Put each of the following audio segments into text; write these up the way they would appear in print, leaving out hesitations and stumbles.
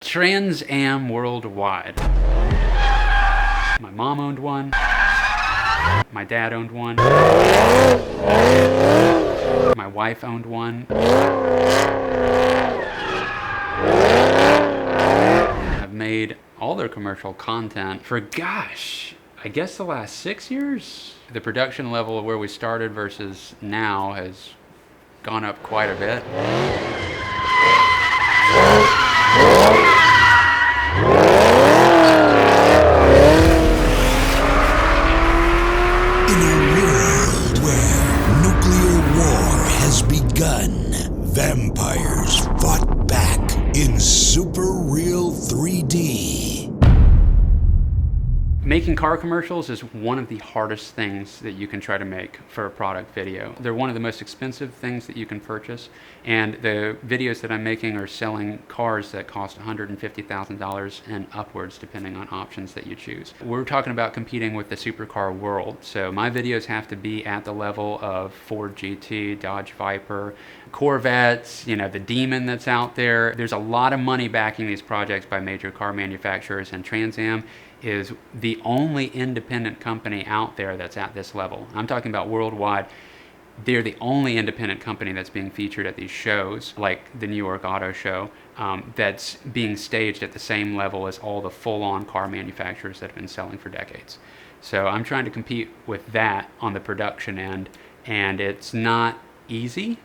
Trans Am worldwide. My mom owned one. My dad owned one. My wife owned one. I've made all their commercial content for, gosh, I guess the last 6 years. The production level of where we started versus now has gone up quite a bit. In a world where nuclear war has begun, vampires fought back in super real 3D. Making car commercials is one of the hardest things that you can try to make for a product video. They're one of the most expensive things that you can purchase, and the videos that I'm making are selling cars that cost $150,000 and upwards depending on options that you choose. We're talking about competing with the supercar world, so my videos have to be at the level of Ford GT, Dodge Viper, Corvettes, you know, the Demon that's out there. There's a lot of money backing these projects by major car manufacturers, and Trans Am is the only independent company out there that's at this level. I'm talking about worldwide. They're the only independent company that's being featured at these shows, like the New York Auto Show, that's being staged at the same level as all the full-on car manufacturers that have been selling for decades. So I'm trying to compete with that on the production end, and it's not easy.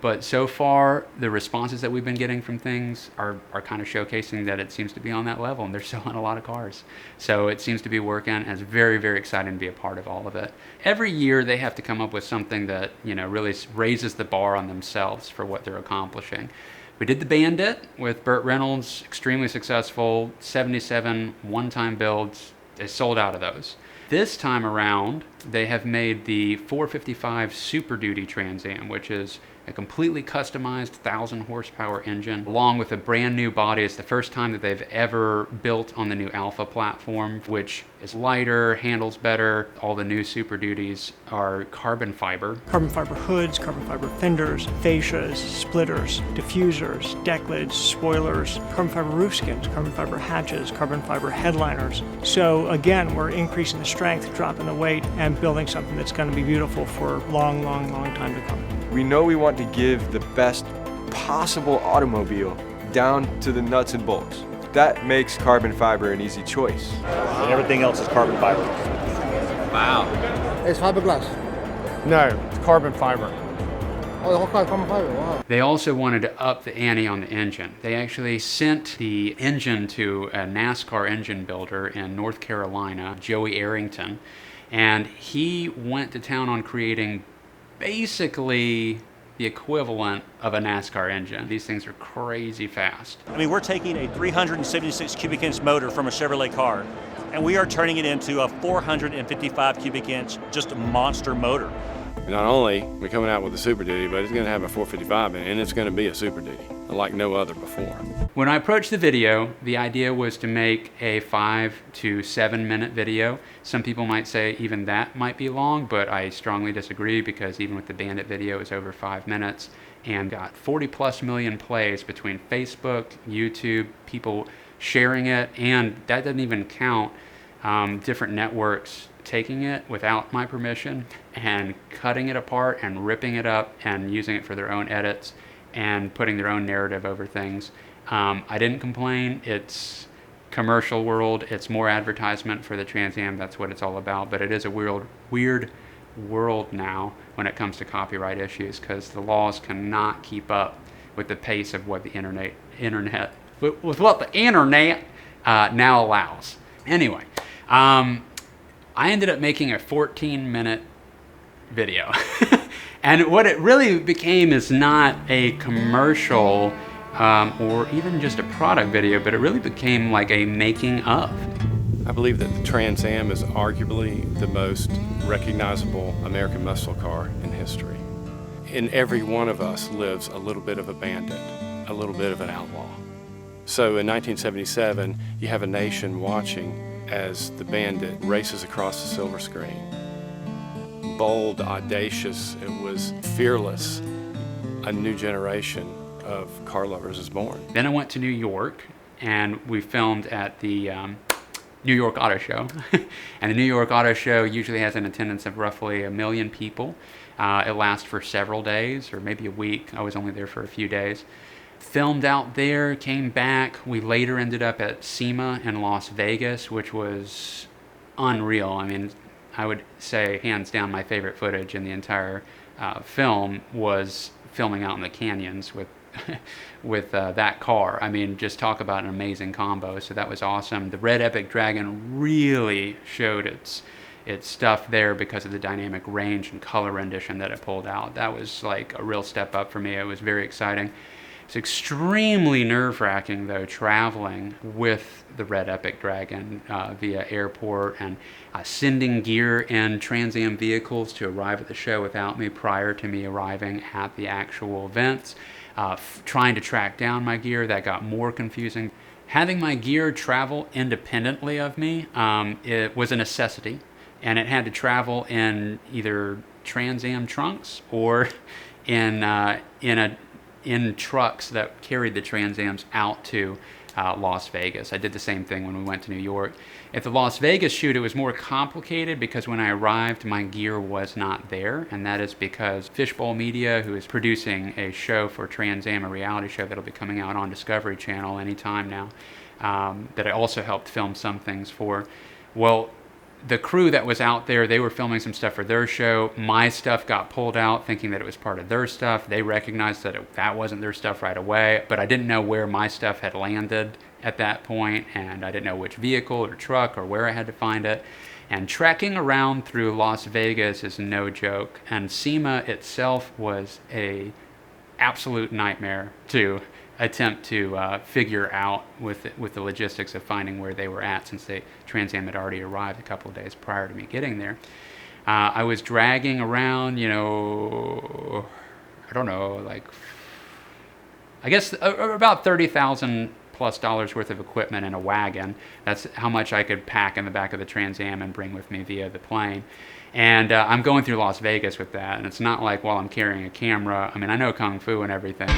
But so far, the responses that we've been getting from things are kind of showcasing that it seems to be on that level, and they're selling a lot of cars. So it seems to be working, and it's very, very exciting to be a part of all of it. Every year, they have to come up with something that, you know, really raises the bar on themselves for what they're accomplishing. We did the Bandit with Burt Reynolds, extremely successful, 77 one-time builds. They sold out of those. This time around, they have made the 455 Super Duty Trans Am, which is a completely customized 1,000 horsepower engine, along with a brand new body. It's the first time that they've ever built on the new Alpha platform, which is lighter, handles better. All the new Super Duties are carbon fiber. Carbon fiber hoods, carbon fiber fenders, fascias, splitters, diffusers, deck lids, spoilers, carbon fiber roof skins, carbon fiber hatches, carbon fiber headliners. So again, we're increasing the strength, dropping the weight, and building something that's going to be beautiful for a long, long, long time to come. We know we want to give the best possible automobile down to the nuts and bolts. That makes carbon fiber an easy choice. And everything else is carbon fiber. Wow. It's fiberglass. No, it's carbon fiber. Oh, okay, carbon fiber, wow. They also wanted to up the ante on the engine. They actually sent the engine to a NASCAR engine builder in North Carolina, Joey Arrington, and he went to town on creating basically the equivalent of a NASCAR engine. These things are crazy fast. I mean, we're taking a 376 cubic inch motor from a Chevrolet car, and we are turning it into a 455 cubic inch, just a monster motor. Not only are we coming out with a Super Duty, but it's going to have a 455 in it, and it's going to be a Super Duty, like no other before. When I approached the video, the idea was to make a 5 to 7 minute video. Some people might say even that might be long, but I strongly disagree, because even with the Bandit video, it's over 5 minutes and got 40+ million plays between Facebook, YouTube, people sharing it, and that doesn't even count different networks taking it without my permission and cutting it apart and ripping it up and using it for their own edits and putting their own narrative over things. I didn't complain. It's commercial world. It's more advertisement for the Trans Am. That's what it's all about. But it is a weird world now when it comes to copyright issues, because the laws cannot keep up with the pace of what the internet now allows. Anyway, I ended up making a 14-minute video. And what it really became is not a commercial or even just a product video, but it really became like a making of. I believe that the Trans Am is arguably the most recognizable American muscle car in history. In every one of us lives a little bit of a bandit, a little bit of an outlaw. So in 1977, you have a nation watching as the Bandit races across the silver screen. Bold, audacious, it was fearless. A new generation of car lovers is born. Then I went to New York and we filmed at the New York Auto Show. And the New York Auto Show usually has an attendance of roughly 1 million people. It lasts for several days or maybe a week. I was only there for a few days. Filmed out there, came back. We later ended up at SEMA in Las Vegas, which was unreal. I mean, I would say hands down my favorite footage in the entire film was filming out in the canyons with with that car. I mean, just talk about an amazing combo. So that was awesome. The Red Epic Dragon really showed its stuff there because of the dynamic range and color rendition that it pulled out. That was like a real step up for me. It was very exciting. It's extremely nerve-wracking, though, traveling with the Red Epic Dragon via airport and sending gear in Trans Am vehicles to arrive at the show without me prior to me arriving at the actual events. Trying to track down my gear, that got more confusing. Having my gear travel independently of me, it was a necessity, and it had to travel in either Trans Am trunks or in trucks that carried the Trans Ams out to Las Vegas. I did the same thing when we went to New York. At the Las Vegas shoot, it was more complicated because when I arrived, my gear was not there, and that is because Fishbowl Media, who is producing a show for Trans Am, a reality show that'll be coming out on Discovery Channel anytime now, that I also helped film some things for. Well, the crew that was out there, they were filming some stuff for their show. My stuff got pulled out thinking that it was part of their stuff. They recognized that that wasn't their stuff right away, but I didn't know where my stuff had landed at that point, and I didn't know which vehicle or truck or where I had to find it. And trekking around through Las Vegas is no joke, and SEMA itself was a absolute nightmare to attempt to figure out with the logistics of finding where they were at, since Trans Am had already arrived a couple of days prior to me getting there. I was dragging around, you know, I don't know, like, I guess about $30,000+ worth of equipment in a wagon. That's how much I could pack in the back of the Trans Am and bring with me via the plane. And I'm going through Las Vegas with that, and it's not like while I'm carrying a camera. I mean, I know Kung Fu and everything.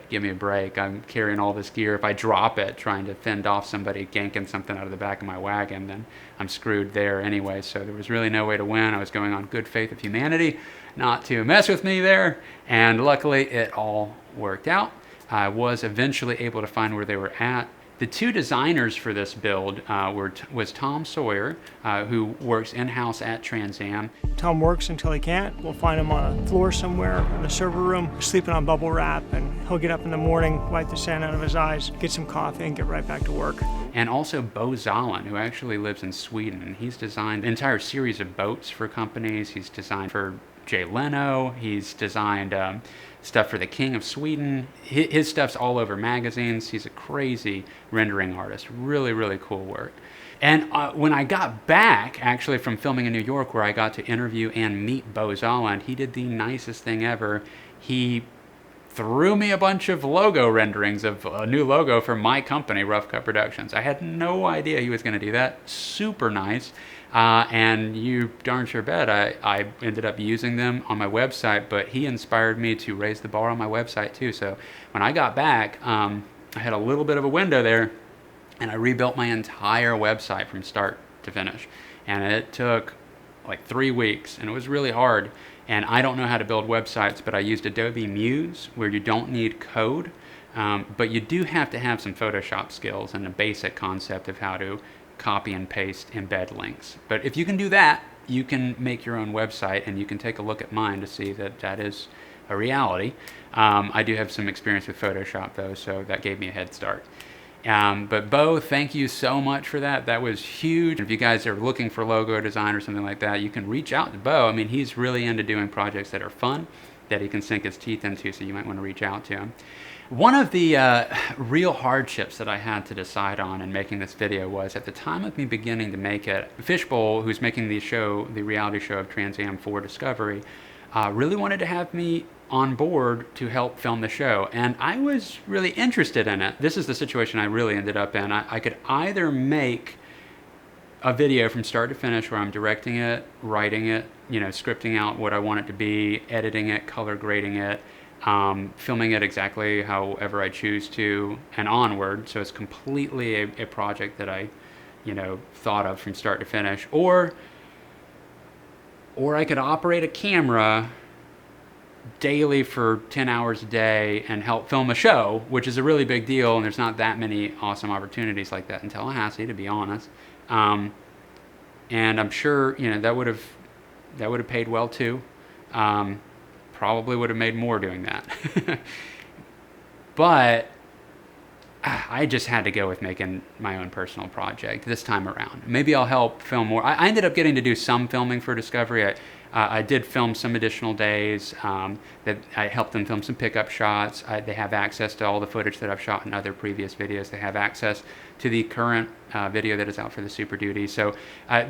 Give me a break. I'm carrying all this gear. If I drop it trying to fend off somebody ganking something out of the back of my wagon, then I'm screwed there anyway. So there was really no way to win. I was going on good faith of humanity not to mess with me there, and luckily it all worked out. I was eventually able to find where they were at. The two designers for this build was Tom Sawyer, who works in-house at Trans Am. Tom works until he can't. We'll find him on a floor somewhere in the server room, sleeping on bubble wrap, and he'll get up in the morning, wipe the sand out of his eyes, get some coffee, and get right back to work. And also Bo Zahlen, who actually lives in Sweden, and he's designed an entire series of boats for companies. He's designed for Jay Leno. He's designed stuff for the King of Sweden. His stuff's all over magazines. He's a crazy rendering artist. Really, really cool work. And when I got back, actually, from filming in New York, where I got to interview and meet Bo Zahlen, he did the nicest thing ever. He threw me a bunch of logo renderings of a new logo for my company, Rough Cut Productions. I had no idea he was going to do that. Super nice. And you darn sure bet I ended up using them on my website, but he inspired me to raise the bar on my website too. So when I got back, I had a little bit of a window there, and I rebuilt my entire website from start to finish. And it took like 3 weeks, and it was really hard. And I don't know how to build websites, but I used Adobe Muse, where you don't need code, but you do have to have some Photoshop skills and a basic concept of how to copy and paste embed links. But if you can do that, you can make your own website, and you can take a look at mine to see that that is a reality. I do have some experience with Photoshop though, so that gave me a head start. But Bo, thank you so much for that. That was huge. If you guys are looking for logo design or something like that, you can reach out to Bo. I mean, he's really into doing projects that are fun, that he can sink his teeth into, so you might want to reach out to him. One of the real hardships that I had to decide on in making this video was, at the time of me beginning to make it, Fishbowl, who's making the reality show of Trans Am for Discovery, really wanted to have me on board to help film the show. And I was really interested in it. This is the situation I really ended up in. I could either make a video from start to finish where I'm directing it, writing it, scripting out what I want it to be, editing it, color grading it, filming it exactly however I choose to, and onward. So it's completely a project that I, thought of from start to finish. Or I could operate a camera daily for 10 hours a day and help film a show, which is a really big deal, and there's not that many awesome opportunities like that in Tallahassee, to be honest. And I'm sure that would have paid well too. Probably would have made more doing that. But I just had to go with making my own personal project this time around. Maybe I'll help film more. I ended up getting to do some filming for Discovery. I did film some additional days. That I helped them film some pickup shots. They have access to all the footage that I've shot in other previous videos. They have access to the current video that is out for the Super Duty. So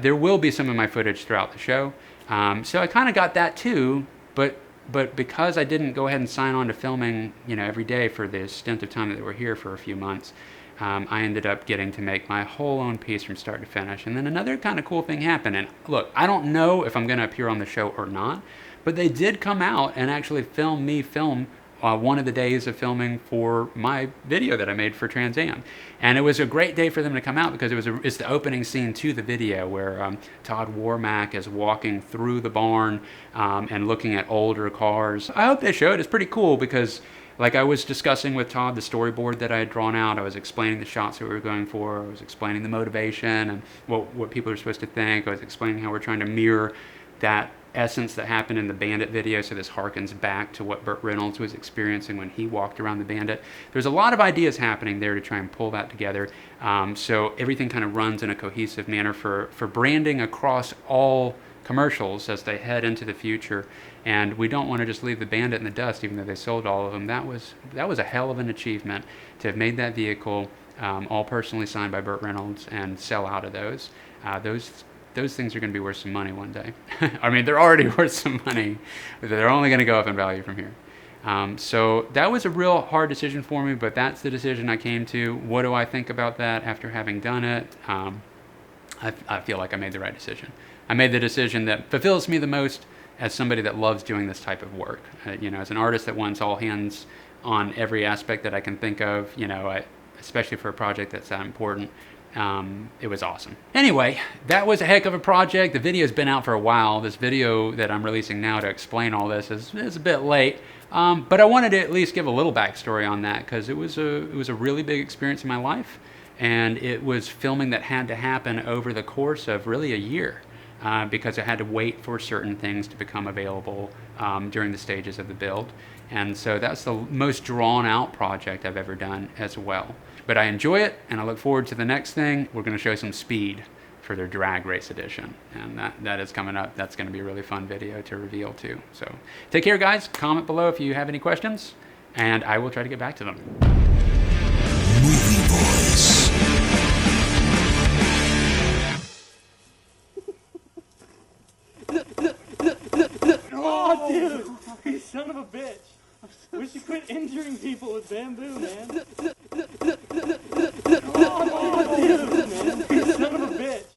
there will be some of my footage throughout the show. So I kind of got that too, but because I didn't go ahead and sign on to filming, every day for the stint of time that they were here for a few months, I ended up getting to make my whole own piece from start to finish. And then another kind of cool thing happened. And look, I don't know if I'm going to appear on the show or not, but they did come out and actually film one of the days of filming for my video that I made for Trans Am. And it was a great day for them to come out because it's the opening scene to the video where Todd Warmack is walking through the barn and looking at older cars. I hope they show it. It's pretty cool because, like I was discussing with Todd the storyboard that I had drawn out, I was explaining the shots that we were going for, I was explaining the motivation and what people are supposed to think, I was explaining how we're trying to mirror that essence that happened in the Bandit video, so this harkens back to what Burt Reynolds was experiencing when he walked around the Bandit. There's a lot of ideas happening there to try and pull that together, so everything kind of runs in a cohesive manner for branding across all commercials as they head into the future. And we don't want to just leave the Bandit in the dust, even though they sold all of them. That was a hell of an achievement to have made that vehicle all personally signed by Burt Reynolds and sell out of those. Those things are going to be worth some money one day. I mean, they're already worth some money, but they're only going to go up in value from here. So that was a real hard decision for me, but that's the decision I came to. What do I think about that after having done it? I feel like I made the right decision. I made the decision that fulfills me the most as somebody that loves doing this type of work. As an artist that wants all hands on every aspect that I can think of, especially for a project that's that important. It was awesome. Anyway, that was a heck of a project. The video's been out for a while. This video that I'm releasing now to explain all this is a bit late, but I wanted to at least give a little backstory on that because it was a really big experience in my life, and it was filming that had to happen over the course of really a year because I had to wait for certain things to become available during the stages of the build, and so that's the most drawn out project I've ever done as well. But I enjoy it, and I look forward to the next thing. We're going to show some speed for their drag race edition, and that is coming up. That's going to be a really fun video to reveal too. So take care, guys. Comment below if you have any questions, and I will try to get back to them. Movie Voice. Oh, dude! You son of a bitch! We should quit injuring people with bamboo, man. Oh, dude!